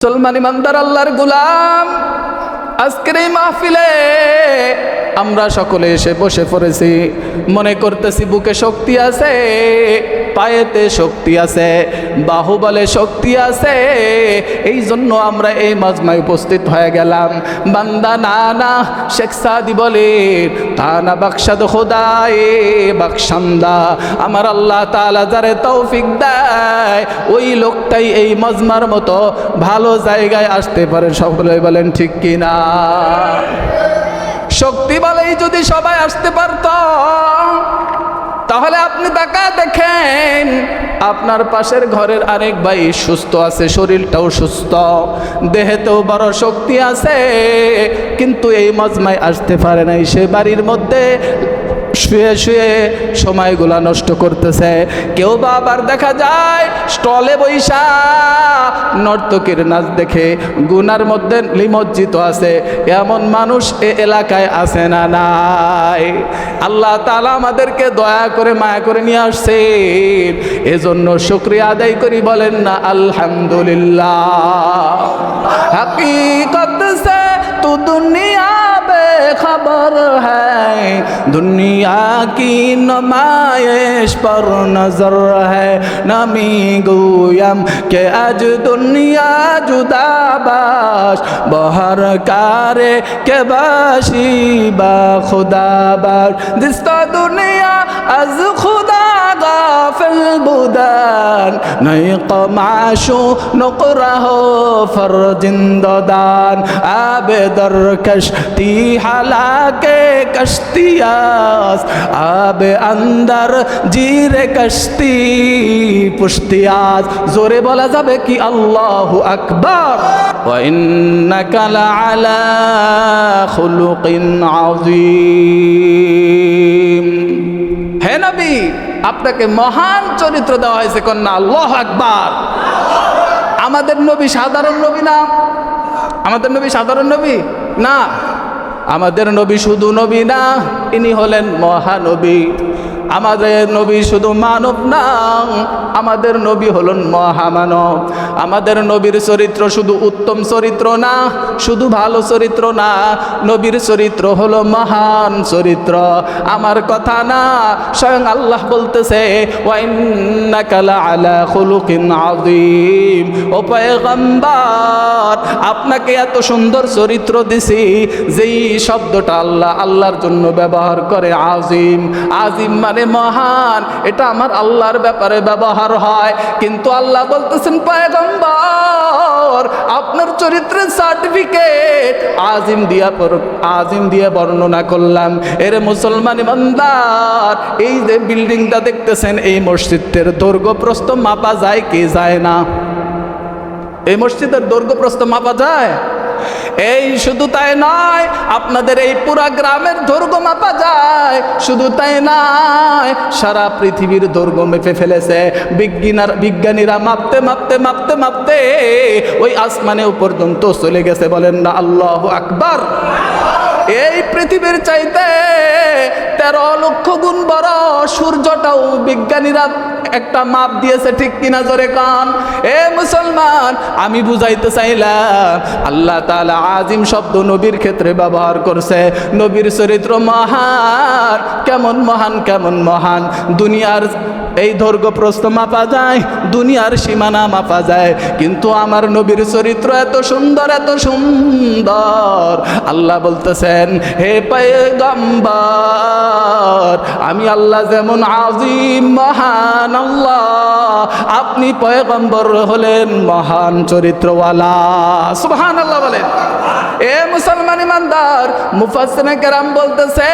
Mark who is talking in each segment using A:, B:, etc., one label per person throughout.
A: মুসলমান ইমানদার আল্লাহর গোলাম, আজকের এই মাহফিলে আমরা সকলে এসে বসে পড়েছি। মনে করতেছি বুকে শক্তি আছে, পায়েতে শক্তি আছে, বাহুবলে শক্তি আছে, এই জন্য আমরা এই মাজমায় উপস্থিত হয়ে গেলাম। বান্দা না না, শেখ সাদি বলে তা না বাকশাদ খোদায়ে বাকশান্দা, আমার আল্লাহ তাআলা যারে তৌফিক দেয় ওই লোকটাই এই মাজমার মতো ভালো জায়গায় আসতে পারে। সকলে বলেন ঠিক কিনা? শক্তি বলেই যদি সবাই আসতে পারত, তাহলে আপনি তাকায় দেখেন আপনার পাশের ঘরের আরেক ভাই সুস্থ আছে, শরীরটাও সুস্থ, দেহেতেও বড় শক্তি আছে, কিন্তু এই মাজমায় আসতে পারে নাই। সে বাড়ির মধ্যে শুয়ে শুয়ে সময়গুলা নষ্ট করতেছে। কেউ বা আবার দেখা যায় স্টলে বৈশা নর্তকীর নাচ দেখে গুনার মধ্যে নিমজ্জিত আছে। এমন মানুষ এ এলাকায় আছে না নাই? আল্লাহ তাআলা আমাদেরকে দয়া করে মায়া করে নিয়ে আসছে, এজন্য শুকরিয়া আদায় করি, বলেন না আলহামদুলিল্লাহ। হकीकत से तू दुनिया बेखबर है, दुनिया की नुमाइश पर नजर है, नमी गोयम के आज दुनिया जुदा बाश, बहर कारे के बाशी बा खुदा बाश, दिस्ता दुनिया az खुदा गाफिल बुदान, नई कमाशो नुकरा हो फर जिंददान, आबे दर कश्ती हालाके कश्तियास, आबे अंदर जीरे कश्ती पुश्तियास। जोरे बोला जाबे कि अल्लाहु अकबर। व इन्नका लअला खुलुकिन आज़ीम। হে নবী, আপনাকে মহান চরিত্র দেওয়া হয়েছে, কন্যা আল্লাহু আকবার। আমাদের নবী সাধারণ নবী না, আমাদের নবী সাধারণ নবী না, আমাদের নবী শুধু নবী না, ইনি হলেন মহানবী। আমাদের নবী শুধু মানব না, আমাদের নবী হলেন মহামানব। আমাদের নবীর চরিত্র শুধু উত্তম চরিত্র না, শুধু ভালো চরিত্র না, নবীর চরিত্র হলো মহান চরিত্র। আমার কথা না, স্বয়ং আল্লাহ বলতেছে ওয়া ইন্নাকা লাআলা খুলুকিন আযীম। ও পয়গম্বর, আপনাকে এত সুন্দর চরিত্র দিছি, যেই শব্দটা আল্লাহর জন্য ব্যবহার করে আজিম। আজিম মানে মহান, এটা আমার আল্লাহর ব্যাপারে ব্যবহার হয়, কিন্তু আল্লাহ বলতেছেন পয়গম্বর আপনার চরিত্রের সার্টিফিকেট আজিম দিয়ে বর্ণনা করলাম। এর মুসলমান ইমানদার, এই যে বিল্ডিংটা দেখতেছেন, এই মসজিদের দৈর্ঘ্য প্রস্থ মাপা যায় কি যায় না? এই মসজিদের দৈর্ঘ্য প্রস্থ মাপা যায়? এই শুধু তাই নয়, আপনাদের এই পুরা গ্রামের দৈর্ঘ্য মাপা যায়। শুধু তাই নয়, সারা পৃথিবীর দৈর্ঘ্য মেপে ফেলেছে বিজ্ঞানীরা। মাপতে মাপতে মাপতে মাপতে ওই আসমানে পর্যন্ত চলে গেছে। বলেন না আল্লাহু আকবার। এই পৃথিবীর চাইতে 13 লক্ষ গুণ বড় সূর্যটাও বিজ্ঞানীরা একটা মাপ দিয়েছে, ঠিক কিনা জোরে কান? এ মুসলমান, আমি বুঝাইতে চাইলাম আল্লাহ তাআলা আজিম শব্দ নবীর ক্ষেত্রে ব্যবহার করছে। নবীর চরিত্র মহান, কেমন মহান, কেমন মহান। দুনিয়ার এই দৈর্ঘ্য প্রস্থ মাপা যায়, দুনিয়ার সীমানা মাপা যায়, কিন্তু আমার নবীর চরিত্র এত সুন্দর, এত সুন্দর। আল্লাহ বলতেছেন হে পয়গম্বর, আমি আল্লাহ যেমন আজিম মহান আল্লাহ, আপনি পয়গম্বর হলেন মহান চরিত্রওয়ালা। সুবহানাল্লাহ বলেন। এ মুসলমান ইমানদার, মুফাসসিরিনে কেরাম বলতেছে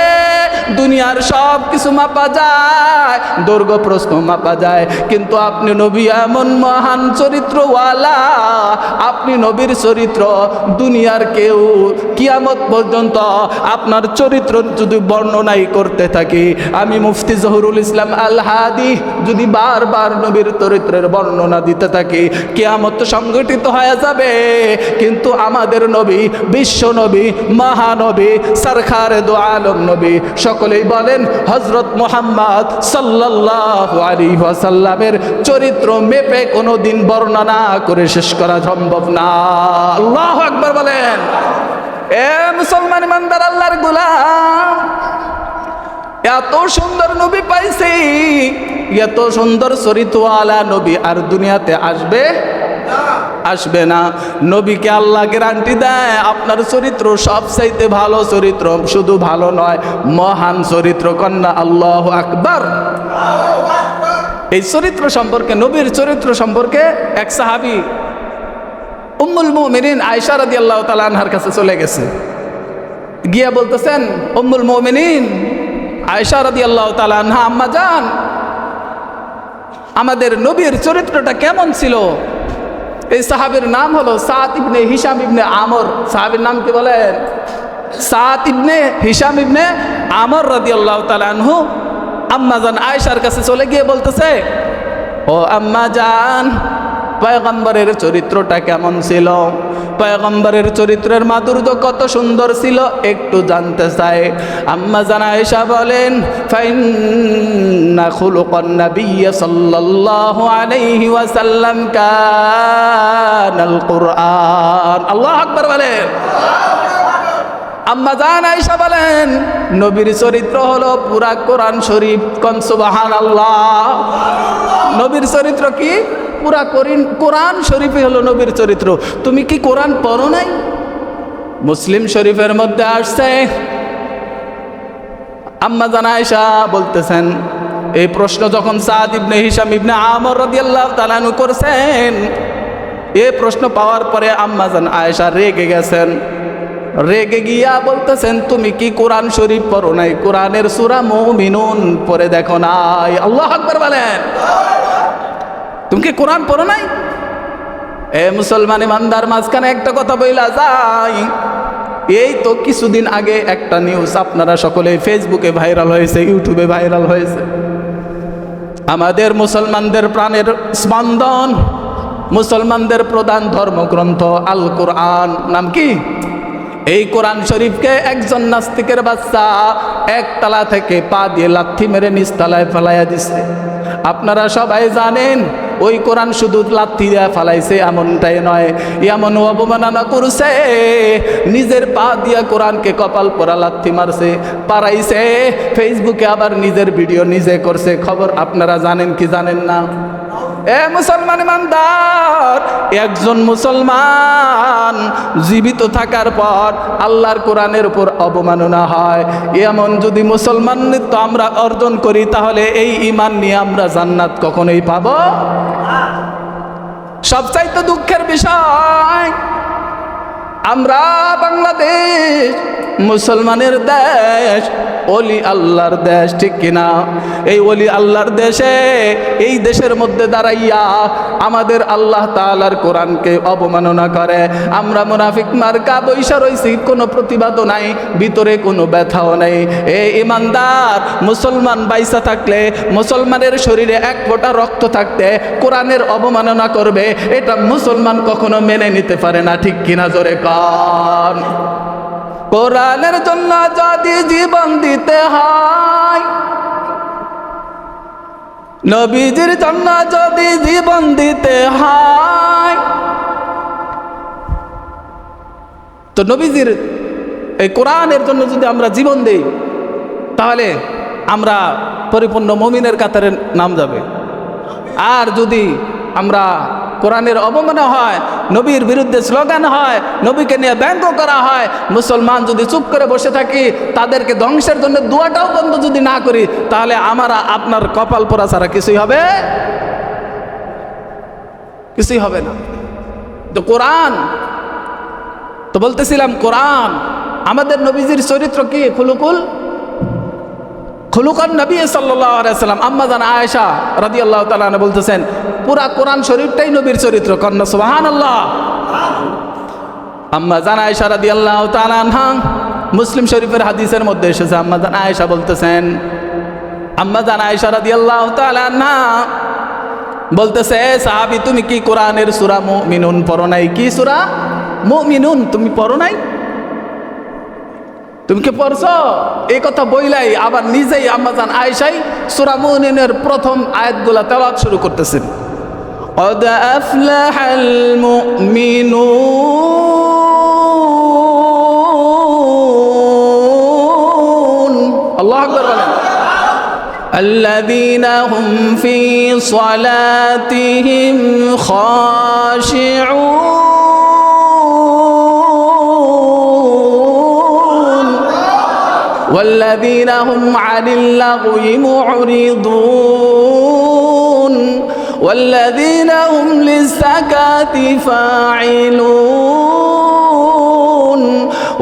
A: দুনিয়ার সব কিছু মাপা যায়, দৈর্ঘ্য প্রস্থ মাপা যায়, কিন্তু আপনি নবী এমন মহান চরিত্রওয়ালা, আপনি নবীর চরিত্র দুনিয়ার কেউ কিয়ামত পর্যন্ত আপনার চরিত্র যদি বর্ণনাই করতে থাকি, আমি মুফতি জহুরুল ইসলাম আল হাদি যদি বারবার নবীর চরিত্রের বর্ণনা দিতে থাকি, কিয়ামত সংগঠিত হয়ে যাবে, কিন্তু আমাদের নবী বিশ্ব নবী, মহানবী, সরকারে দো আলম নবী, সকলেই বলেন হযরত মুহাম্মদ সাল্লাল্লাহু আলাইহি ওয়াসাল্লামের চরিত্র মেপে কোনো দিন বর্ণনা করে শেষ করা সম্ভব না। আল্লাহু আকবার বলেন। এ মুসলমান ইমানদার আল্লাহর গোলাম, এত সুন্দর নবী পাইছি, এত সুন্দর চরিত্রওয়ালা নবী আর দুনিয়াতে আসবে না। নবীকে আল্লাহ গ্যারান্টি দেয় আপনার চরিত্র সবচাইতে ভালো চরিত্র, শুধু ভালো নয় মহান চরিত্র। কন্যা আল্লাহু আকবার। এই চরিত্র সম্পর্কে, নবীর চরিত্র সম্পর্কে এক সাহাবী উম্মুল মুমিনিন আয়েশা রাদিয়াল্লাহু তাআলা আনহার কাছে চলে গেছে, গিয়া বলতেছেন, উম্মুল মুমিনিন আয়েশা রাদিয়াল্লাহু তাআলা আনহা, আম্মা জান, আমাদের নবীর চরিত্রটা কেমন ছিল? এই সাহাবীর নাম হলো সাদ ইবনে হিশাম ইবনে আমর। সাহাবীর নাম কি বলেন? সাদ ইবনে হিশাম ইবনে আমর রাদিয়াল্লাহু তাআলা আনহু আম্মা জান আয়েশার কাছে চলে গিয়ে বলতেছে, ও আম্মা জান, পয়গম্বরের চরিত্রটা কেমন ছিল? পয়গম্বরের চরিত্রের মাধুর্য কত সুন্দর ছিল একটু জানতে চাই। আম্মা জান আয়েশা বলেন, ফাইন্না খুলুকান নবিয়্য সাল্লাল্লাহু আলাইহি ওয়াসাল্লাম কানাল কুরআন। আল্লাহু আকবার বলেন। আম্মা জান আয়েশা বলেন, নবীর চরিত্র হলো পুরা কোরআন শরীফ। কোন সুবহানাল্লাহ। নবীর চরিত্র কি? পুরা কোরআন শরীফে হলো নবীর চরিত্র। তুমি কি কোরআন পড়ো নাই? মুসলিম শরীফের মধ্যে আসছে, আম্মা জান আয়েশা বলতেছেন, এই প্রশ্ন যখন সাদ ইবনে হিশাম ইবনে আমর রাদিয়াল্লাহু তাআলা আনহু করছেন, এই প্রশ্ন পাওয়ার পরে আম্মা জান আয়েশা রেগে গেছেন। রেগে গিয়া বলতেছেন, তুমি কি কোরআন শরীফ পড়ো নাই? কোরআনের সূরা মুমিনুন পড়ে দেখো নাই? আল্লাহু আকবার বলেন। তুমি কি কোরআন পড়ো নাই? এ মুসলমান ইমানদার, মাঝখানে একটা কথা বইলা যাই। এই তো কিছুদিন আগে একটা নিউজ আপনারা সকলে ফেসবুকে ভাইরাল হয়েছে, ইউটিউবে ভাইরাল হয়েছে। আমাদের মুসলমানদের প্রাণের স্পন্দন, মুসলমানদের প্রধান ধর্মগ্রন্থ আল কোরআন, নাম কি? এই কোরআন শরীফকে একজন নাস্তিকের বাচ্চা একতলা থেকে পা দিয়ে লাথি মেরে নিচতলায় ফেলাইয়া দিচ্ছে। আপনারা সবাই জানেন ওই কোরআন শুধু লাথি দিয়ে ফালাইছে এমনটাই নয়, এমন অবমাননা করছে, নিজের পা দিয়া কোরআনকে কপাল পরা লাথি মারছে, পারাইছে, ফেসবুকে আবার নিজের ভিডিও নিজে করছে। খবর আপনারা জানেন কি জানেন না? এ মুসলমান ইমানদার, একজন মুসলমান জীবিত থাকার পর আল্লাহর কোরআনের উপর অবমাননা হয়, এমন যদি মুসলমানিত্ব আমরা অর্জন করি, তাহলে এই ঈমান নিয়ে আমরা জান্নাত কখনোই পাবো? সবচাইতে দুঃখের বিষয়, আমরা বাংলাদেশ মুসলমানের দেশ, ওলি আল্লাহর দেশ, ঠিক কিনা? এই ওলি আল্লাহর দেশে, এই দেশের মধ্যে দাঁড়াইয়া আমাদের আল্লাহ তাআলার কোরআনকে অবমাননা করে। আমরা মুনাফিক মার্কা বৈশা রইছি, কোনো প্রতিবাদও নাই, ভিতরে কোনো ব্যথাও নেই। এই ইমানদার মুসলমান বাইসা থাকলে, মুসলমানের শরীরে এক ফোঁটা রক্ত থাকতে কোরআনের অবমাননা করবে, এটা মুসলমান কখনো মেনে নিতে পারে না, ঠিক কিনা? জোরে কন। কোরআনের জন্য যদি জীবন দিতে হয়, নবীজির জন্য যদি জীবন দিতে হয়, তো নবীজির এই কোরআনের জন্য যদি আমরা জীবন দেই, তাহলে আমরা পরিপূর্ণ মুমিনের কাতারে নাম যাবে। আর যদি আমরা কোরআনের অবমাননা হয়, নবীর বিরুদ্ধে স্লোগান হয়, নবীকে নিয়ে ব্যঙ্গ করা হয়, মুসলমান যদি চুপ করে বসে থাকি, তাদেরকে ধ্বংসের জন্য দোয়াটাও বন্ধ যদি না করি, তাহলে আমরা আপনার কপাল পোড়া ছাড়া কিছুই হবে না। তো কোরআন, তো বলতেছিলাম কোরআন, আমাদের নবীজির চরিত্র কি? খুলুকান নবী সাল্লাল্লাহু আলাইহি ওয়াসাল্লাম। আম্মা জান আয়েশা রাদিয়াল্লাহু তাআলা আনহা বলতেছেন, পুরা কোরআন শরীফটাই নবীর চরিত্র। কন্না সুবহানাল্লাহ। আম্মা জান আয়েশা রাদিয়াল্লাহু তাআলা আনহা, মুসলিম শরীফের হাদিসের মধ্যে এসেছে, আম্মা জান আয়েশা বলতেছেন, আম্মা জান আয়েশা রাদিয়াল্লাহু তাআলা আনহা বলতেছে, সাহাবী, তুমি কি কোরআনের সূরা মুমিনুন পড়ো নাই? কি সূরা মুমিনুন তুমি পড়ো নাই? তুমি কি পড়ছো? এই কথা বইলাই আবার নিজেই আম্মাজান আয়েশাই সূরা মুমিনের প্রথম আয়াতগুলা তেলাওয়াত শুরু করতেছেন। قد أفلح المؤمنون الله أكبر বলেন الذين هم في صلاتهم خاشعون والذين هم عن اللغو معرضون والذين هم للزكاة فاعلون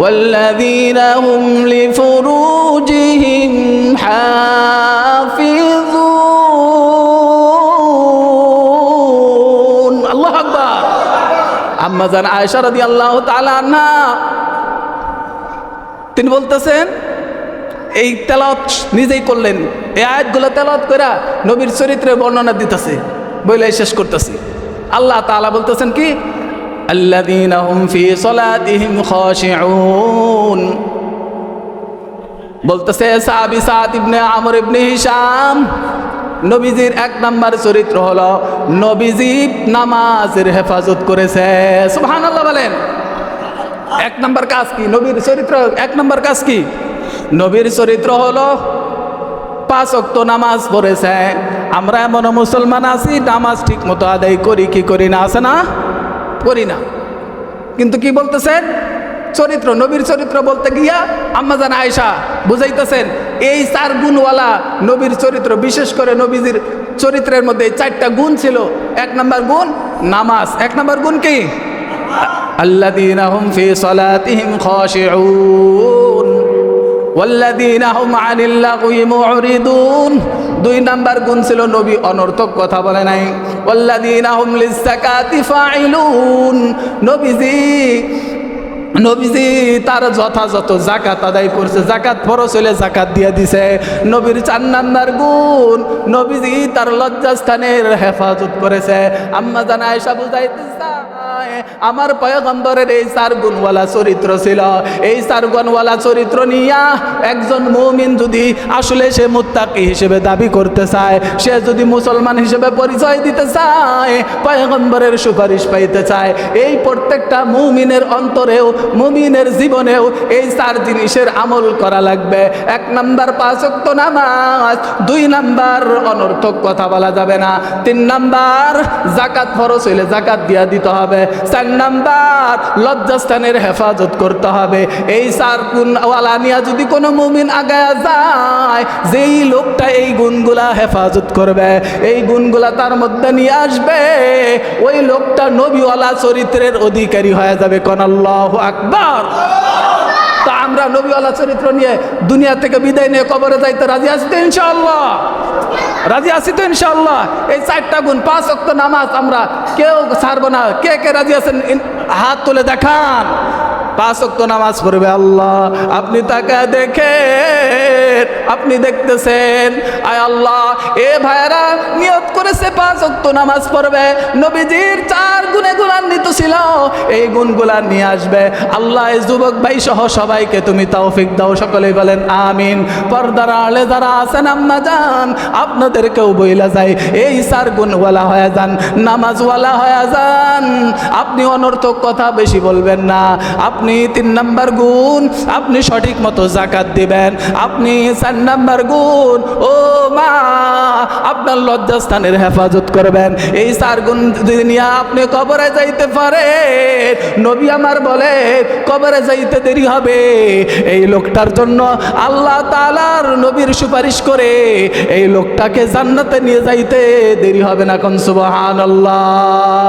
A: والذين هم لفروجهم حافظون الله أكبر আম্মা জান আয়েশা রাদিয়াল্লাহু তাআলা আনহা তিনি বলতেছেন এই তেলাওয়াত নিজেই করলেন, এই আয়াতগুলো তেলাওয়াত করে নবীর চরিত্রের বর্ণনা দিতেছে, বলে শেষ করতেছি। আল্লাহ তাআলা বলতেছেন কি আল্লাযীনা হুম ফি সালাতিহিম খাশিউন, বলতেছে সাহাবী সাদ ইবনে আমর ইবনে হিশাম নবীজির এক নাম্বার চরিত্র হলো নবীজি নামাজের হেফাজত করেছে। সুবহানাল্লাহ বলেন। এক নাম্বার কাজ কি নবীর চরিত্র? এক নাম্বার কাজ কি? নবীর চরিত্র হলো 5 ওয়াক্ত নামাজ পড়েছে। আমরা এমন মুসলমান আছি নামাজ ঠিক মতো আদায় করি কি করি না? আছে না? করি না। কিন্তু কি বলতেছেন? চরিত্র, নবীর চরিত্র বলতে গিয়া আম্মাজান আয়েশা বুঝাইতেছেন এই 4 গুণওয়ালা নবীর চরিত্র, বিশেষ করে নবীজির চরিত্রের মধ্যে 4টা গুণ ছিল। 1 নাম্বার গুণ নামাজ। 1 নাম্বার গুণ কি? আল্লাযীনা হুম ফি সালাতিহিম খাশিউন ওয়াল্লাযীনা হুম আনিল লাগwi মু'রিদুন। 2 নাম্বার গুণ ছিল নবী অনর্থক কথা বলে নাই। ওয়াল্লাযীনা হুম লিজ-যাকাতি ফাইলুন, নবীজি তার যথাযথ যাকাত আদায় করছে, যাকাত ফরজ হলে যাকাত দিয়ে দিছে। নবীর 4 নাম্বার গুণ নবীজি তার লজ্জাস্থানের হেফাজত করেছে। আম্মা জান আয়েশা বুঝাইতে চায় আমার পয়গম্বরের এই 4 গুণওয়ালা চরিত্র ছিল। এই 4 গুণওয়ালা চরিত্র নিয়া একজন মুমিন যদি আসলে সে মুত্তাকি হিসেবে দাবি করতে চায়, সে যদি মুসলমান হিসেবে পরিচয় দিতে চায়, পয়গম্বরের সুপারিশ পাইতে চায়, এই প্রত্যেকটা মুমিনের অন্তরেও মুমিনের জীবনেও এই 4 জিনিসের আমল করা লাগবে। 1 নাম্বার 5 ওয়াক্ত নামাজ, 2 নাম্বার অনর্থক কথা বলা যাবে না, 3 নাম্বার যাকাত ফরজ হইলে যাকাত দিয়া দিতে হবে, 4 নাম্বার লজ্জাস্থানের হেফাজত করতে হবে। এই 4 গুণওয়ালা নিয়ে যদি কোনো মুমিন আগায়া যায়, যেই লোকটা এই গুণগুলা হেফাজত করবে, এই গুণগুলা তার মধ্যে নিয়ে আসবে, ওই লোকটা নবীওয়ালা চরিত্রের অধিকারী হয়ে যাবে। কোন আল্লাহু আকবার। তো আমরা নবীওয়ালা চরিত্র নিয়ে দুনিয়া থেকে বিদায় নিয়ে কবরে যাইতে রাজি আছি তো ইনশাআল্লাহ? রাজি আছি তো ইনশাআল্লাহ? এই 4টা গুণ 5 ওয়াক্ত নামাজ আমরা কেউ ছাড়বো না। কে কে রাজি আছেন হাত তুলে দেখান। 5 ওয়াক্ত নামাজ পড়বে। আল্লাহ আপনি তাকে দেখেন, আপনি দেখতেছেন। আয় আল্লাহ এ ভাইরা নিয়ত করেছে 5 ওয়াক্ত নামাজ পড়বে, নবীজির 4 গুণে গুণান্বিত ছিল, এই গুণগুলা নিয়ে আসবে। আল্লাহ এই যুবক ভাই সহ সবাইকে তুমি তৌফিক দাও, সকলেই বলেন আমিন। পর্দার আড়ালে যারা আছেন আম্মা জান আপনাদেরকেও বইলা যায় এই 4 গুণওয়ালা হয়ে যান, নামাজওয়ালা হয়ে যান। আপনি অনর্থক কথা বেশি বলবেন না। আপনি 3 নাম্বার গুণ আপনি সঠিক মতো যাকাত দিবেন। আপনি 4 নাম্বার গুণ ও মা আপনার লজ্জাস্থানের হেফাজত করবেন। এই 4 গুণ যদি নিয়ে আপনি কবরে যাইতে পারেন, নবী আমার বলে কবরে যাইতে দেরি হবে এই লোকটার জন্য আল্লাহ তাআলার নবীর সুপারিশ করে এই লোকটাকে জান্নাতে নিয়ে যাইতে দেরি হবে না। কোন সুবহানাল্লাহ।